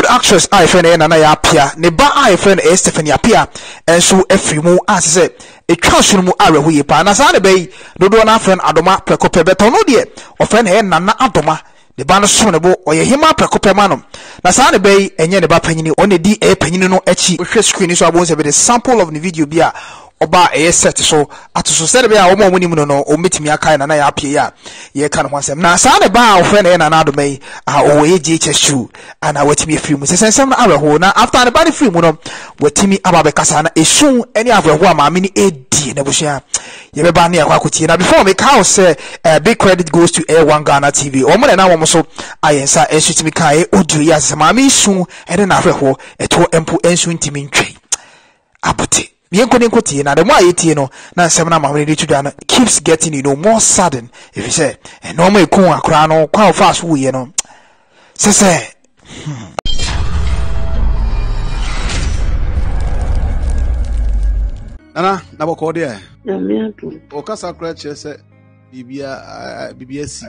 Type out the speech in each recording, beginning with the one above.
actress I friend Nana Yaa Appiah ne ba I friend Stephanie Appiah enso afrimu asese etwa mu awe ho yepa na sa ne bɛyi dodo na friend adoma prekope beto no de o friend Nana adoma ne ba no so ne bo oye hima prekope manom na sa ne bɛyi enye ne ba panyini o ne di panyini no achi hwe screen so abo se be the sample of the video bia oba set so atoso sɛ be a omo mu no o metimi aka Nana Yaa Appiah ya ye ka no hwasem na sa ne ba o friend Nana adoma yi o ye GHS ana watimi afiri mu sesensem na aweho na after ne ba ne free mu no watimi ababe kasa na esun eni aweho amaame ni edi na bushia ye be ba na yakwa kotie na before me ka say big credit goes to Air1 Ghana TV o mo na wo so ayensa esutimi kai audio ya amaame esun ene na aweho eto empo ensun ntimi ntwe abote Mienko nkotie na the more yetie no na nsem na mahwe dey tudwa no keeps getting more sudden if you say no more ekun akra no kwa fast wo ye no se Nana na boko de na me atu o kasa kra che se BBS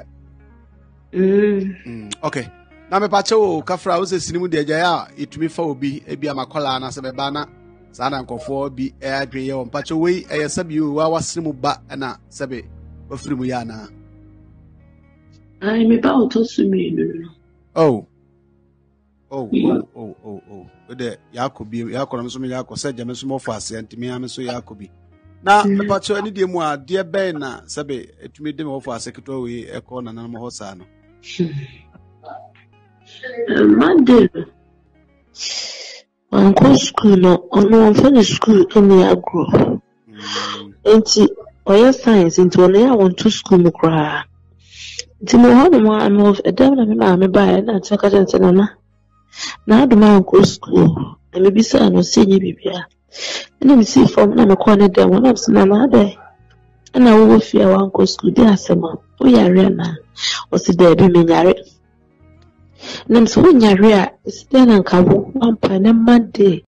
okay na me pa che o kafra o se sinimu de agya ya etumi fa obi e bia makola na se be ba na sana nkofo bi e adwen ye o pa che we e yesabi o wa wasirimu ba na sebe wafirimu ya na ai me ba o to sumi no Oh, de Yakobi, Yakobi, so me Yakobi, said James Mofas, and Timmy Amiso Yakobi. Now, the patch any day more, dear Bena, Sabe, to meet them for a secretary, a corner, and a Hosano. Monday, Uncle School, no, finish school in the agro. Ain't or science into a layer on 2 school cry. Timmy Hodema, I'm of a devil, I'm a buyer, and I took a Nana. Now the man goes school, and maybe say I no see you bibia. And let me see from na me corner there one of Nana there. And I will fear one go school there asema. We are na. O si there be me nyare. Nam so nyare a is there na kawo one pan Monday.